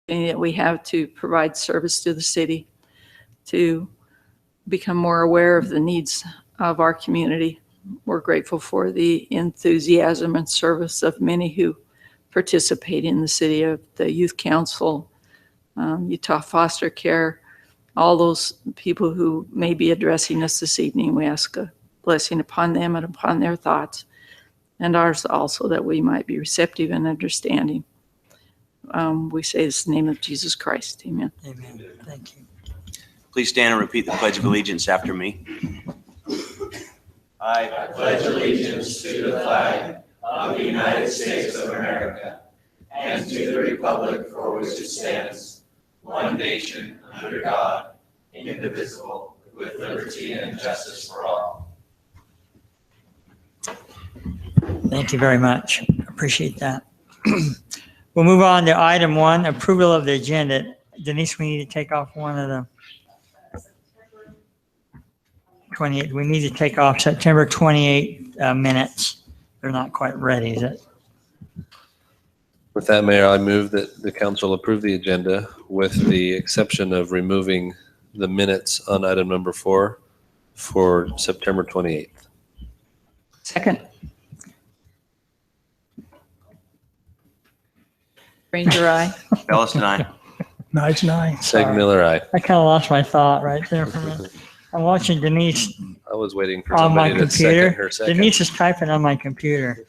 that we have to provide service to the city, to become more aware of the needs of our community. We're grateful for the enthusiasm and service of many who participate in the city, of the Youth Council, Utah Foster Care, all those people who may be addressing us this evening. We ask a blessing upon them and upon their thoughts, and ours also, that we might be receptive and understanding. We say this in the name of Jesus Christ. Amen. Amen. Thank you. Please stand and repeat the Pledge of Allegiance after me. I pledge allegiance to the flag of the United States of America and to the republic for which it stands, one nation, under God, indivisible, with liberty and justice for all. Thank you very much. Appreciate that. We'll move on to item 1, approval of the agenda. Denise, we need to take off one of the 28. We need to take off September 28 minutes. They're not quite ready, is it? With that, Mayor, I move that the council approve the agenda with the exception of removing the minutes on item number 4 for September 28th. Second. Ranger, aye. Ellis and I. Nice. Seg Miller, aye. I kind of lost my thought right there for a minute. I'm watching Denise I was waiting for on my somebody to second computer. her second. Denise is typing on my computer.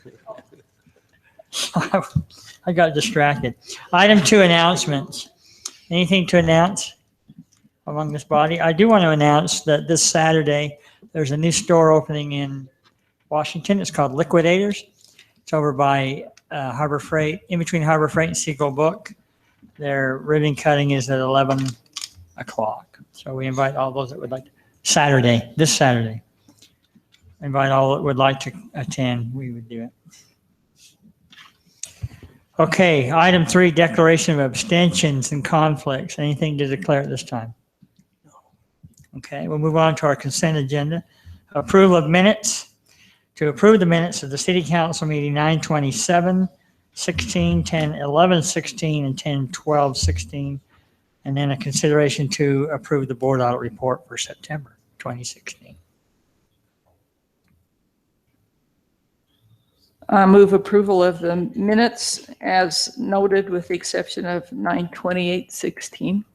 I got distracted. Item 2, announcements. Anything to announce among this body? I do want to announce that this Saturday, there's a new store opening in Washington. It's called Liquidators. It's over by Harbor Freight, in between Harbor Freight and Seagull Book. Their ribbon cutting is at 11 o'clock. So we invite all those that would like to, this Saturday. Invite all that would like to attend. We would do it. Okay, item 3, declaration of abstentions and conflicts. Anything to declare at this time? Okay, we'll move on to our consent agenda. Approval of minutes. To approve the minutes of the City Council meeting 9/27, 16, 10, 11, 16, and 10, 12, 16. And then a consideration to approve the board audit report for September 2016. Move approval of the minutes as noted, with the exception of 9/28/16.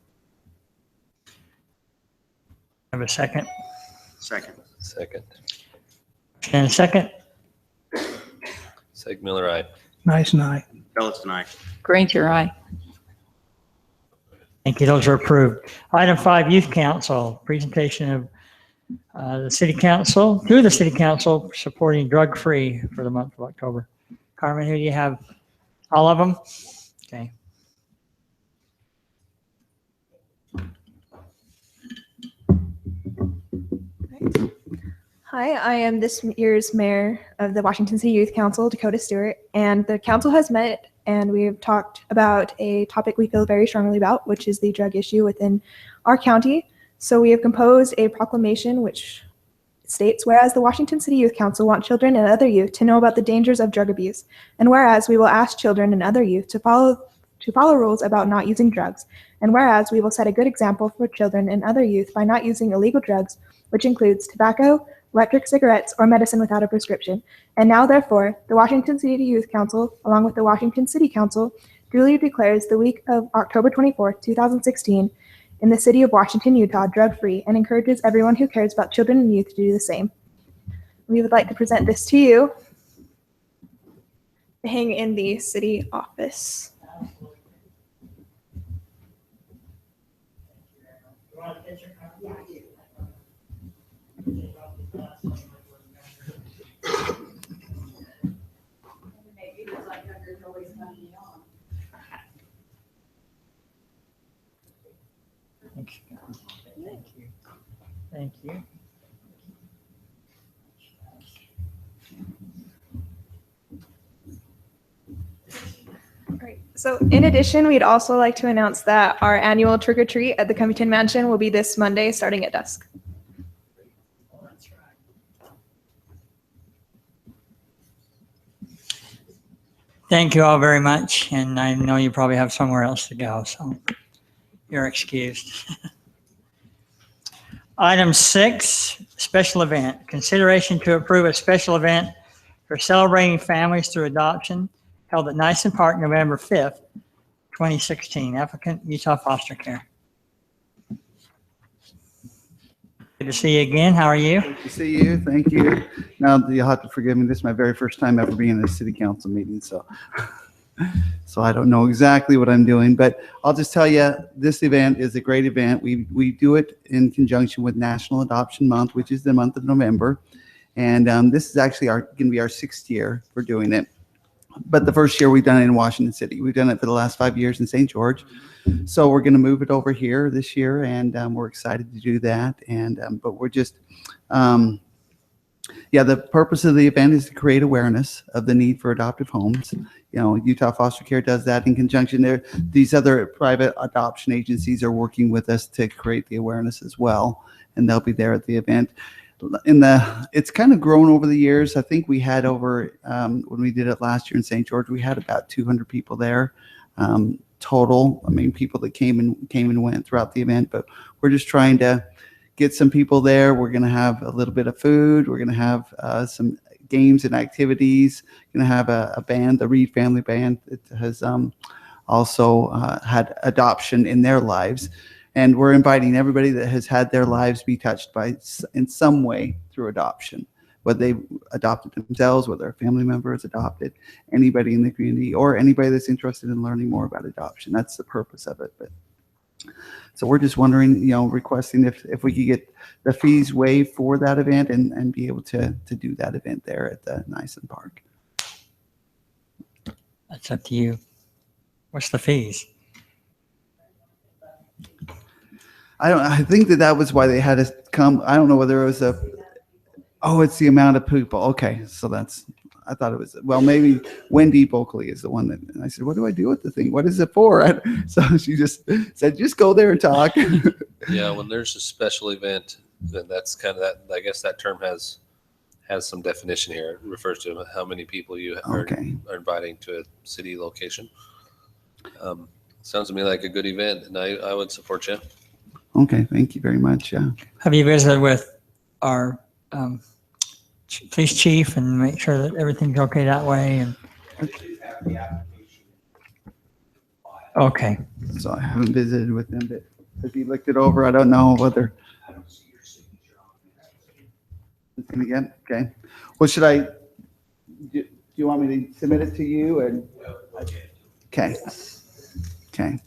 Have a second? Second. Second. And a second? Seg Miller, aye. Nice. Ellis and I. Granger, aye. Thank you. Those are approved. Item 5, Youth Council, presentation of the City Council, through the City Council, supporting drug-free for the month of October. Carmen, who do you have? All of them? Okay. Hi, I am this year's mayor of the Washington City Youth Council, Dakota Stewart, and the council has met and we have talked about a topic we feel very strongly about, which is the drug issue within our county. So we have composed a proclamation which states, whereas the Washington City Youth Council want children and other youth to know about the dangers of drug abuse, and whereas we will ask children and other youth to follow rules about not using drugs, and whereas we will set a good example for children and other youth by not using illegal drugs, which includes tobacco, electric cigarettes, or medicine without a prescription. And now, therefore, the Washington City Youth Council, along with the Washington City Council, duly declares the week of October 24th, 2016, in the city of Washington, Utah, drug-free, and encourages everyone who cares about children and youth to do the same. We would like to present this to you to hang in the city office. Thank you. All right. So in addition, we'd also like to announce that our annual trick or treat at the Covington Mansion will be this Monday starting at dusk. Thank you all very much, and I know you probably have somewhere else to go, so you're excused. Item 6, special event. Consideration to approve a special event for celebrating families through adoption held at Nyson Park November 5th, 2016. Applicant, Utah Foster Care. Good to see you again. How are you? Good to see you. Thank you. Now you'll have to forgive me. This is my very first time ever being in a city council meeting, so I don't know exactly what I'm doing, but I'll just tell you, this event is a great event. We do it in conjunction with National Adoption Month, which is the month of November, and this is actually going to be our 6th year for doing it. But the first year we've done it in Washington City. We've done it for the last 5 years in St. George. So we're going to move it over here this year, and we're excited to do that. And but we're just, the purpose of the event is to create awareness of the need for adoptive homes. You know, Utah Foster Care does that in conjunction there. These other private adoption agencies are working with us to create the awareness as well, and they'll be there at the event. It's kind of grown over the years. I think we had over, when we did it last year in St. George, we had about 200 people there total. I mean, people that came and went throughout the event, but we're just trying to get some people there. We're going to have a little bit of food. We're going to have some games and activities. Going to have a band, the Reed Family Band, that has also had adoption in their lives. And we're inviting everybody that has had their lives be touched by in some way through adoption, whether they adopted themselves, whether a family member has adopted, anybody in the community, or anybody that's interested in learning more about adoption. That's the purpose of it. But so we're just wondering, requesting if we could get the fees waived for that event and be able to do that event there at the Nyson Park. That's up to you. What's the fees? I think that was why they had us come. I don't know whether it was it's the amount of people. Okay. So I thought it was, well, maybe Wendy Boakley is the one that, and I said, what do I do with the thing? What is it for? So she just said, just go there and talk. Yeah, when there's a special event, then that's kind of that, I guess that term has some definition here. It refers to how many people you are inviting to a city location. Sounds to me like a good event, and I would support you. Okay, thank you very much. Yeah. Have you visited with our police chief and make sure that everything's okay that way? And okay. So I haven't visited with them, but if he looked it over, I don't know whether. Again, okay. Well, do you want me to submit it to you? And okay. Okay.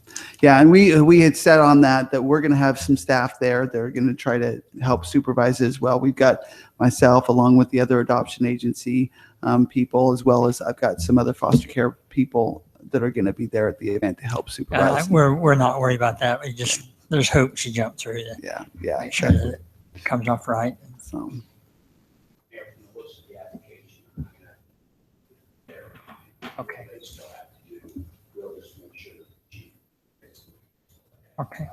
Yeah, and we had said on that we're going to have some staff there. They're going to try to help supervise it as well. We've got myself along with the other adoption agency people, as well as I've got some other foster care people that are going to be there at the event to help supervise. We're not worried about that. There's hope she jumped through to Yeah. make sure that it comes off right. So. Okay. Okay.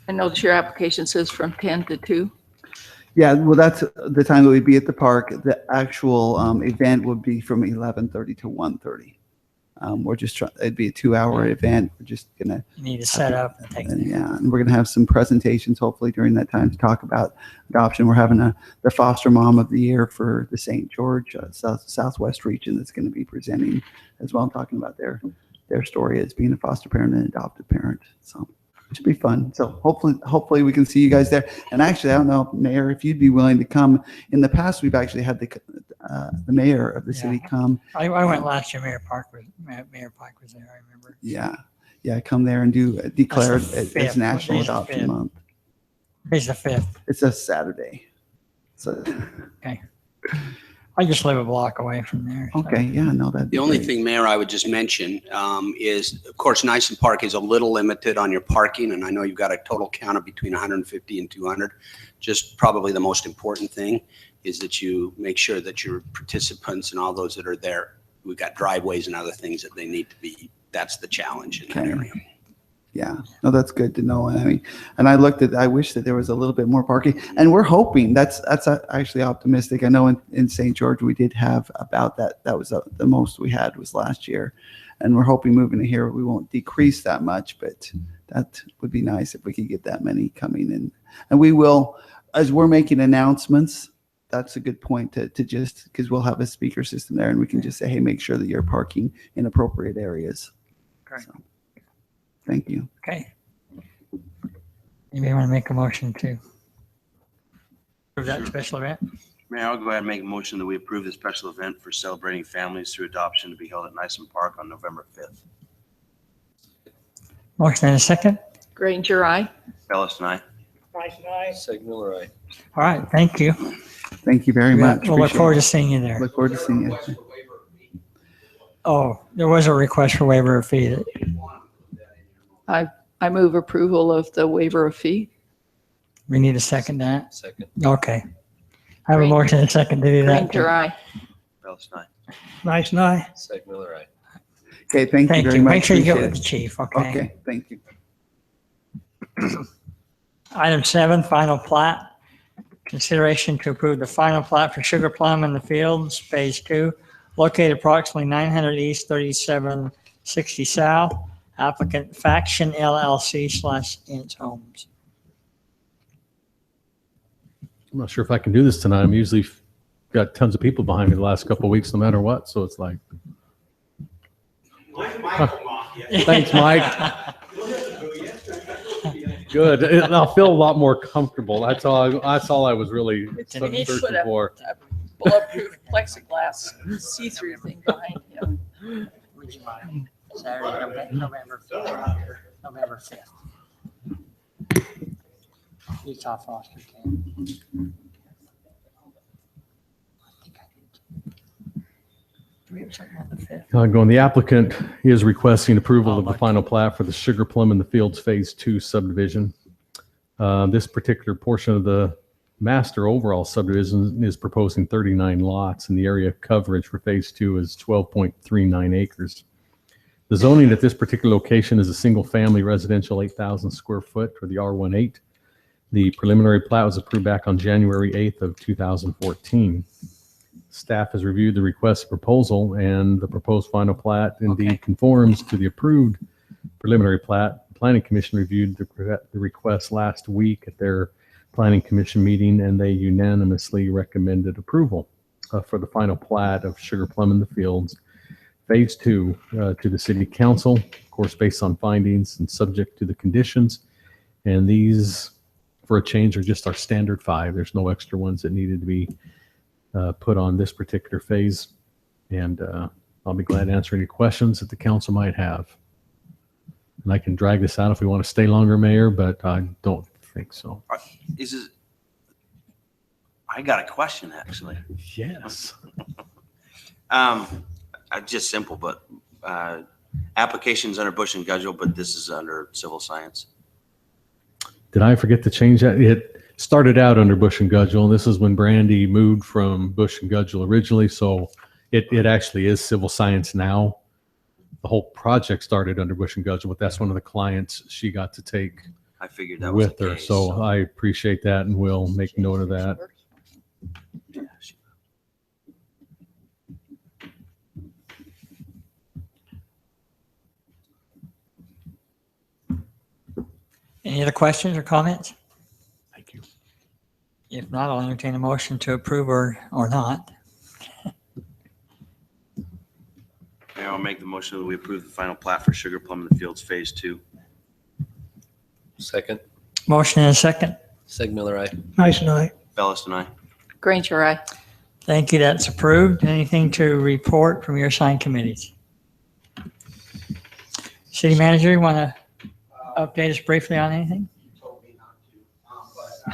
I know that your application says from 10 to 2. Yeah, well, that's the time that we'd be at the park. The actual event would be from 11:30 to 1:30. We're just trying. It'd be a 2-hour event. We're just gonna. You need to set up and take. And we're gonna have some presentations hopefully during that time to talk about adoption. We're having the foster mom of the year for the St. George Southwest region that's going to be presenting as well, talking about their story as being a foster parent and adoptive parent. So it should be fun. So hopefully we can see you guys there. And actually, I don't know, Mayor, if you'd be willing to come. In the past, we've actually had the mayor of the city come. I went last year. Mayor Pike was there. I remember. Yeah, come there and declare it as National Today's the Adoption 5th. Month. Today's the 5th. It's a Saturday. So I just live a block away from there. So. okay, yeah, no, that. The only thing, Mayor, I would just mention is, of course, Nyson Park is a little limited on your parking, and I know you've got a total count of between 150 and 200. Just probably the most important thing is that you make sure that your participants and all those that are there, we've got driveways and other things that they need to be. That's the challenge in that area. Yeah, no, that's good to know. I mean, and I wish that there was a little bit more parking, and we're hoping that's actually optimistic. I know in St. George we did have about that. That was the most we had was last year, and we're hoping moving to here we won't decrease that much, but that would be nice if we could get that many coming in. And we will, as we're making announcements. That's a good point to just because we'll have a speaker system there, and we can just say, hey, make sure that you're parking in appropriate areas. Great. So, thank you. Okay. Anybody want to make a motion to approve that special event? Mayor, I'll go ahead and make a motion that we approve the special event for celebrating families through adoption to be held at Nyson Park on November 5th. Motion and a second. Granger, aye. Bellis and I. Seg Miller, aye. All right, thank you. Thank you very much. We'll look Appreciate forward it. to seeing you there. Look forward to seeing you. Oh, there was a request for waiver of fee. I move approval of the waiver of fee. We need a second to that. Second. Okay. I have a Granger. motion and a second to do Granger, that. aye. Bellis and I. Nice night. Seg Miller, aye. Okay, thank you Thank very you. much. Make sure you get Appreciate with the it. chief, okay? Okay, thank you. Item 7, final plat. Consideration to approve the final plat for Sugar Plum in the Fields, Phase 2, located approximately 900 East, 3760 South. Applicant Faction LLC/Inch Homes. I'm not sure if I can do this tonight. I'm usually got tons of people behind me the last couple of weeks, no matter what. So it's like, thanks, Mike. Good. I'll feel a lot more comfortable. That's all I was really searching for. Bulletproof plexiglass see-through thing behind him. Would you mind? Saturday, November 5th. Utah Foster Care. Do we have something on the 5th? Going, the applicant is requesting approval of the final plat for the Sugar Plum in the Fields Phase 2 subdivision. This particular portion of the master overall subdivision is proposing 39 lots, and the area coverage for Phase 2 is 12.39 acres. The zoning at this particular location is a single-family residential 8,000 square foot, or the R18. The preliminary plat was approved back on January 8th of 2014. Staff has reviewed the request proposal, and the proposed final plat indeed conforms to the approved preliminary plat. The Planning Commission reviewed the request last week at their Planning Commission meeting, and they unanimously recommended approval for the final plat of Sugar Plum in the Fields, Phase 2, to the City Council, of course, based on findings and subject to the conditions. And these, for a change, are just our standard 5. There's no extra ones that needed to be put on this particular phase. And I'll be glad to answer any questions that the council might have. And I can drag this out if we want to stay longer, Mayor, but I don't think so. I got a question, actually. Yes. Just simple, but applications under Bush and Gudgel, but this is under civil science. Did I forget to change that? It started out under Bush and Gudgel, and this is when Brandy moved from Bush and Gudgel originally. So it actually is civil science now. The whole project started under Bush and Gudgel, but that's one of the clients she got to take I figured that was with the her. case, So I appreciate that, and we'll make note of that. yeah, she- Any other questions or comments? Thank you. If not, I'll entertain a motion to approve or not. Mayor, I'll make the motion that we approve the final plat for Sugar Plum in the Fields Phase 2. Second. Motion and a second. Seg Miller, aye. Nice night. Bellis and I. Granger, aye. Thank you. That's approved. Anything to report from your assigned committees? City manager, you want to update us briefly on anything? Told me not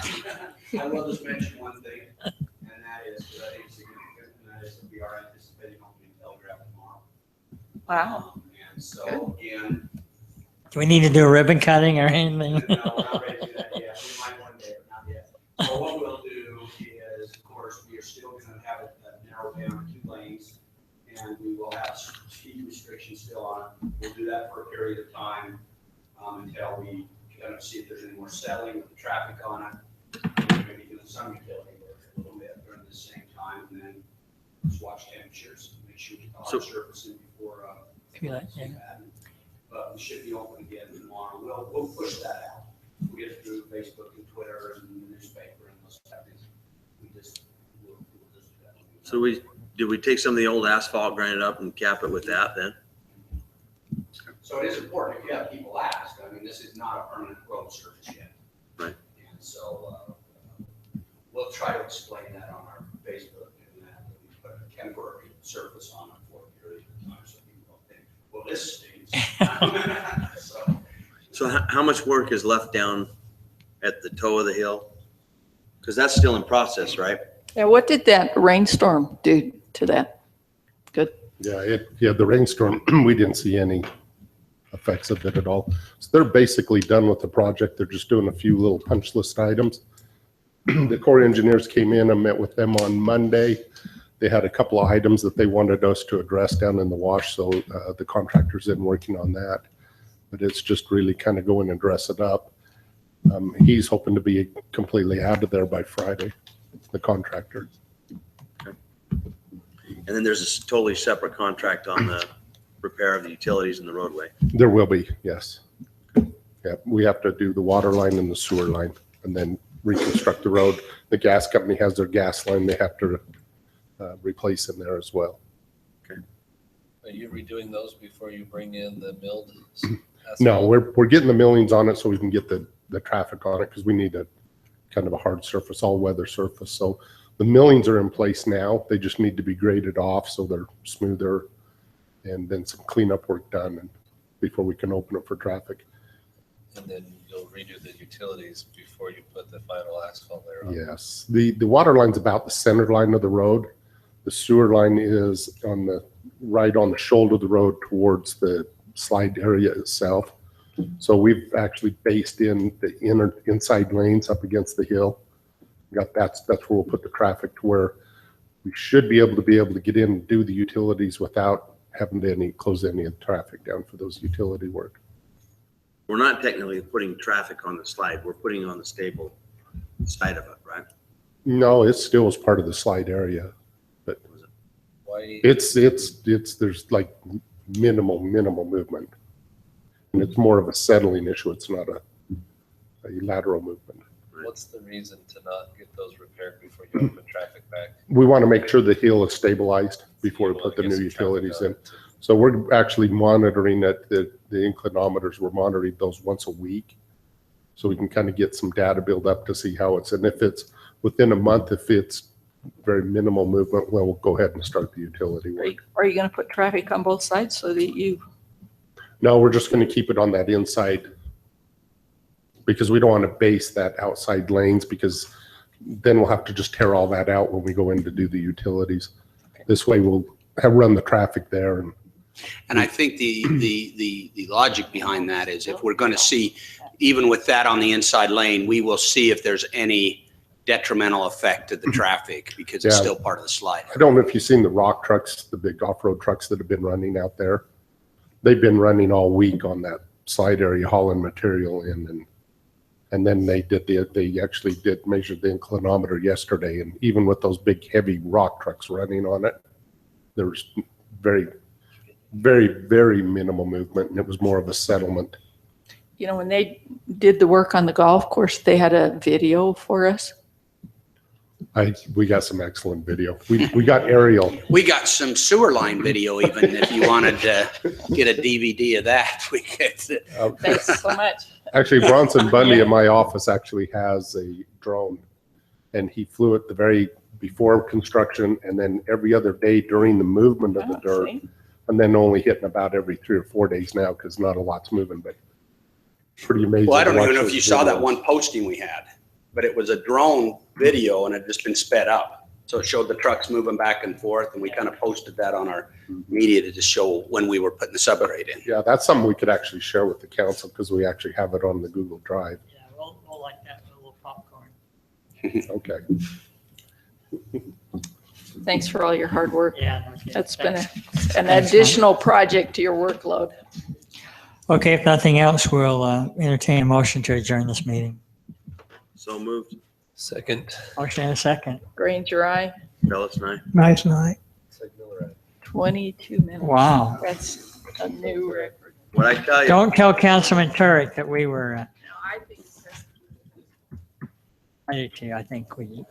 to, but I will just mention one thing, and that is, that I think is significant, and that is that we are anticipating opening Telegraph tomorrow. Wow. And so, again, Do we need to do a ribbon cutting or anything? no, we're not ready to do that yet. We might one day, but not yet. So what we'll do is, of course, we are still going to have it narrowed down to 2 lanes, and we will have speed restrictions still on. We'll do that for a period of time. until we kind of see if there's any more settling with the traffic on it. Maybe do some utility work a little bit during the same time, and then just watch temperatures, make sure we get the hard surface in before. Feel like, yeah. But we should be open again tomorrow. We'll push that out. We get through Facebook and Twitter and the newspaper and those type of things. We'll just do that. So did we take some of the old asphalt, grind it up and cap it with that then? So it is important if you have people ask. I mean, this is not a permanent road surface yet. Right. And so we'll try to explain that on our Facebook and that we put a temporary surface on it for a period of time so people don't think, well, this stinks. So how much work is left down at the toe of the hill? Because that's still in process, right? Yeah, what did that rainstorm do to that? Good. Yeah, the rainstorm, we didn't see any effects of it at all. So they're basically done with the project. They're just doing a few little punch list items. The Corps engineers came in and met with them on Monday. They had a couple of items that they wanted us to address down in the wash, so the contractor's in working on that. But it's just really kind of go in and dress it up. He's hoping to be completely out of there by Friday, the contractor. And then there's a totally separate contract on the repair of the utilities in the roadway. There will be, yes. Yeah, we have to do the water line and the sewer line and then reconstruct the road. The gas company has their gas line they have to replace in there as well. Are you redoing those before you bring in the milled? No, we're getting the millings on it so we can get the traffic on it because we need a kind of a hard surface, all weather surface. So the millings are in place now. They just need to be graded off so they're smoother and then some cleanup work done and before we can open it for traffic. And then you'll redo the utilities before you put the final asphalt layer on. Yes, the water line's about the center line of the road. The sewer line is right on the shoulder of the road towards the slide area itself. So we've actually based in the inside lanes up against the hill. That's where we'll put the traffic to where we should be able to get in and do the utilities without having to close any of the traffic down for those utility work. We're not technically putting traffic on the slide. We're putting it on the stable side of it, right? No, it still is part of the slide area, but Why? it's there's like minimal movement. And it's more of a settling issue. It's not a lateral movement. What's the reason to not get those repaired before you open traffic back? We want to make sure the hill is stabilized before we You put wanna the get new some utilities traffic in. So we're actually monitoring it, the inclinometers, we're monitoring those once a week. So we can kind of get some data build up to see how and if it's within a month, if it's very minimal movement, well, we'll go ahead and start the utility work. Are you going to put traffic on both sides so that you, No, we're just going to keep it on that inside because we don't want to base that outside lanes because then we'll have to just tear all that out when we go in to do the utilities. This way we'll run the traffic there. And I think the logic behind that is if we're going to see, even with that on the inside lane, we will see if there's any detrimental effect to the traffic because it's Yeah. still part of the slide. I don't know if you've seen the rock trucks, the big off-road trucks that have been running out there. They've been running all week on that slide area hauling material in and then they actually did measure the inclinometer yesterday and even with those big heavy rock trucks running on it, there was very, very, very minimal movement and it was more of a settlement. you know, when they did the work on the golf course, they had a video for us. We got some excellent video. We got aerial. We got some sewer line video even, if you wanted to get a DVD of that, we could. Thanks so much. Actually, Bronson Bundy in my office actually has a drone and he flew it the very before construction and then every other day during the movement of the dirt See? and then only hitting about every 3 or 4 days now because not a lot's moving, but pretty amazing. Well, I don't to even watch know if those you saw that videos. one posting we had, but it was a drone video and it had just been sped up. So it showed the trucks moving back and forth and we kind of posted that on our media to just show when we were putting the subgrade in. Yeah, that's something we could actually share with the council because we actually have it on the Google Drive. Yeah, we'll like that with a little popcorn. Okay. Thanks for all your hard work. Yeah. Okay. That's been Thanks. an additional project to your workload. Okay, if nothing else, we'll entertain a motion to adjourn this meeting. So moved. Second. Motion and a second. Granger, aye. Bellis and I. Nice night. 22 minutes. Wow. That's a new record. What'd I tell you? Don't tell Councilman Turek that we were, No, I think it's I do too, I think we.